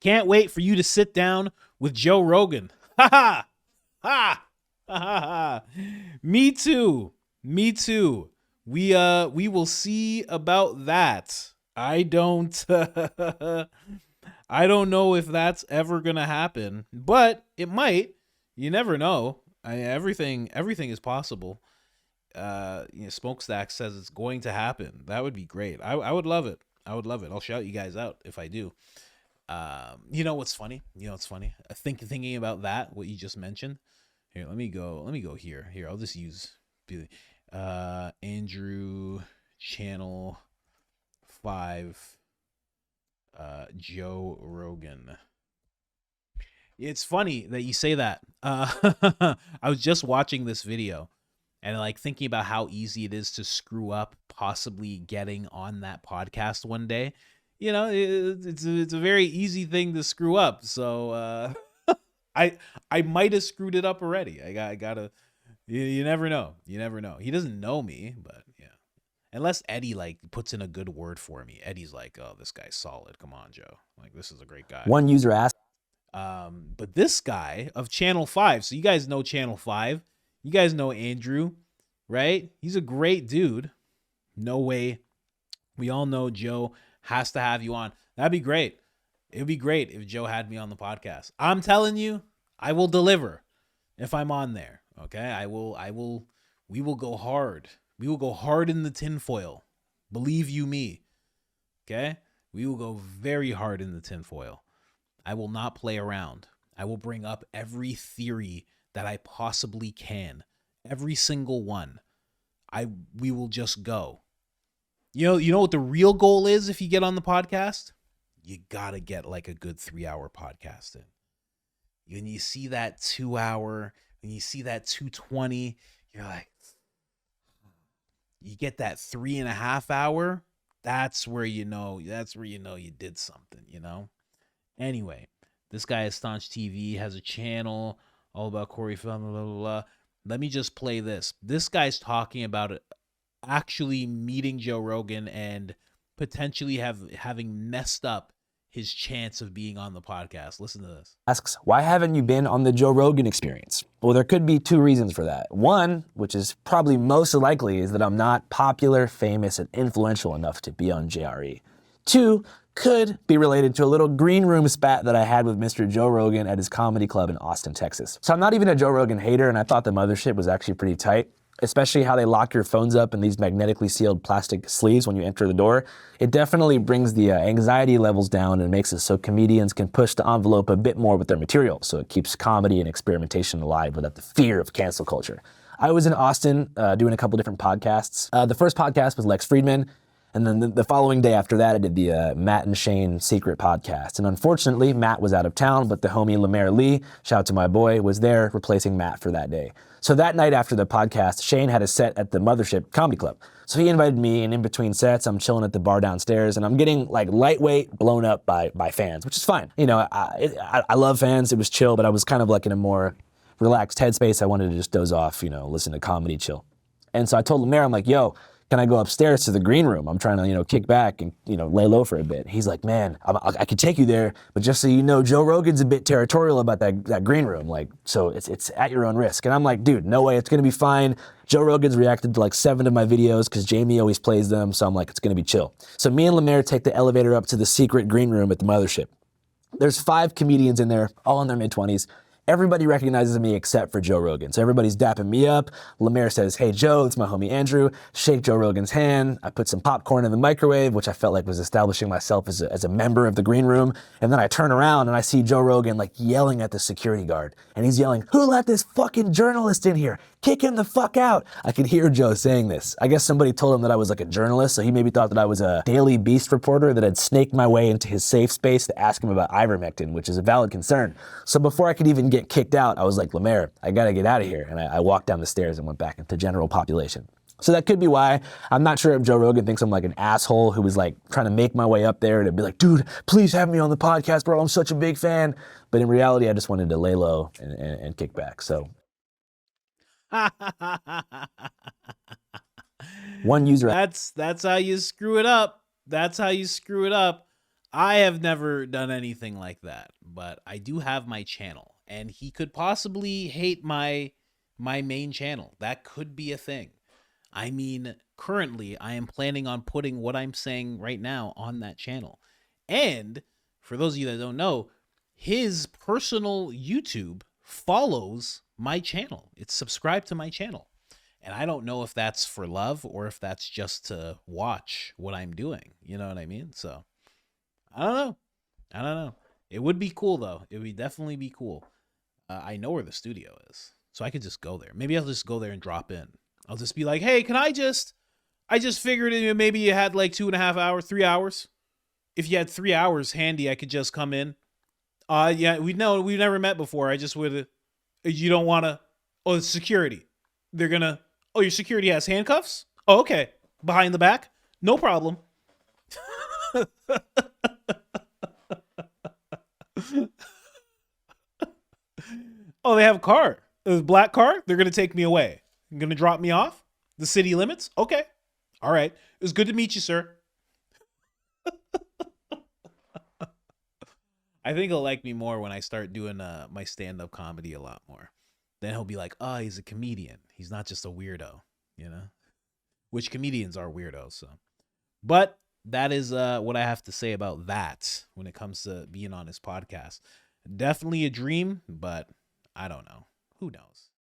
Can't wait for you to sit down with Joe Rogan. Ha ha. Ha. Ha ha. Me too. Me too. We will see about that. I don't I don't know if that's ever going to happen, but it might. You never know. Everything is possible. Smokestack says it's going to happen. That would be great. I would love it. I would love it. I'll shout you guys out if I do. You know what's funny? Thinking about that, what you just mentioned. Here, let me go here. Here, I'll just use Andrew Channel 5 Joe Rogan. It's funny that you say that. I was just watching this video and like thinking about how easy it is to screw up possibly getting on that podcast one day. It's a very easy thing to screw up. So I might have screwed it up already. I gotta. You never know. You never know. He doesn't know me, but yeah. Unless Eddie like puts in a good word for me. Eddie's like, oh, this guy's solid. Come on, Joe. Like, this is a great guy. One user asked. But this guy of Channel 5, so you guys know Channel 5. You guys know Andrew, right? He's a great dude. No way. We all know Joe has to have you on. That'd be great. It would be great if Joe had me on the podcast. I'm telling you, I will deliver if I'm on there. Okay? We will go hard. We will go hard in the tinfoil. Believe you me. Okay? We will go very hard in the tinfoil. I will not play around. I will bring up every theory that I possibly can. Every single one. We will just go. You know what the real goal is if you get on the podcast? You gotta get like a good 3-hour podcast in. When you see that 2-hour, when you see that 220, you're like, you get that 3.5 hour, that's where you know you did something, Anyway, this guy is Staunch TV, has a channel all about Corey Feldman, blah, blah, blah. Let me just play this. This guy's talking about it, actually meeting Joe Rogan and potentially having messed up his chance of being on the podcast. Listen to this. Asks, why haven't you been on the Joe Rogan Experience? Well, there could be two reasons for that. One, which is probably most likely, is that I'm not popular, famous, and influential enough to be on JRE. Two, could be related to a little green room spat that I had with Mr. Joe Rogan at his comedy club in Austin, Texas. So I'm not even a Joe Rogan hater, and I thought the Mothership was actually pretty tight, especially how they lock your phones up in these magnetically sealed plastic sleeves when you enter the door. It definitely brings the anxiety levels down and makes it so comedians can push the envelope a bit more with their material, so it keeps comedy and experimentation alive without the fear of cancel culture. I was in Austin doing a couple different podcasts. The first podcast was Lex Friedman, and then the following day after that, I did the Matt and Shane Secret podcast. And unfortunately, Matt was out of town, but the homie Lemaire Lee, shout out to my boy, was there replacing Matt for that day. So that night after the podcast, Shane had a set at the Mothership Comedy Club. So he invited me, and in between sets, I'm chilling at the bar downstairs, and I'm getting like lightweight blown up by fans, which is fine. I love fans. It was chill, but I was kind of like in a more relaxed headspace. I wanted to just doze off, listen to comedy, chill. And so I told Lemaire, I'm like, yo, can I go upstairs to the green room? I'm trying to, kick back and, lay low for a bit. He's like, man, I could take you there, but just so you know, Joe Rogan's a bit territorial about that green room. Like, so it's at your own risk. And I'm like, dude, no way, it's gonna be fine. Joe Rogan's reacted to like 7 of my videos because Jamie always plays them. So I'm like, it's gonna be chill. So me and Lemaire take the elevator up to the secret green room at the Mothership. There's 5 comedians in there, all in their mid-20s. Everybody recognizes me except for Joe Rogan. So everybody's dapping me up. Lemaire says, hey, Joe, it's my homie Andrew. Shake Joe Rogan's hand. I put some popcorn in the microwave, which I felt like was establishing myself as a member of the green room. And then I turn around and I see Joe Rogan like yelling at the security guard. And he's yelling, who let this fucking journalist in here? Kick him the fuck out. I could hear Joe saying this. I guess somebody told him that I was like a journalist, so he maybe thought that I was a Daily Beast reporter that had snaked my way into his safe space to ask him about ivermectin, which is a valid concern. So before I could even get kicked out, I was like, Lemaire, I gotta get out of here. And I walked down the stairs and went back into general population. So that could be why. I'm not sure if Joe Rogan thinks I'm like an asshole who was like trying to make my way up there to be like, dude, please have me on the podcast, bro. I'm such a big fan. But in reality, I just wanted to lay low and kick back. So one user. That's how you screw it up. That's how you screw it up. I have never done anything like that, but I do have my channel, and he could possibly hate my main channel. That could be a thing. I mean, currently I am planning on putting what I'm saying right now on that channel. And for those of you that don't know, his personal YouTube follows my channel. It's subscribed to my channel. And I don't know if that's for love or if that's just to watch what I'm doing. You know what I mean? So I don't know. I don't know. It would be cool though. It would definitely be cool. I know where the studio is, so I could just go there. Maybe I'll just go there and drop in. I'll just be like, hey, can I just figured maybe you had like 2.5 hours, 3 hours. If you had 3 hours handy, I could just come in. Yeah, we've never met before. I just would, you don't want to, oh, it's security. They're gonna, oh, your security has handcuffs? Oh, okay. Behind the back? No problem. Oh, they have a car. A black car? They're gonna take me away. You're gonna drop me off? The city limits? Okay. All right. It was good to meet you, sir. I think he'll like me more when I start doing my stand-up comedy a lot more. Then he'll be like, oh, he's a comedian. He's not just a weirdo, you know? Which comedians are weirdos, so. But that is what I have to say about that when it comes to being on his podcast. Definitely a dream, but I don't know. Who knows?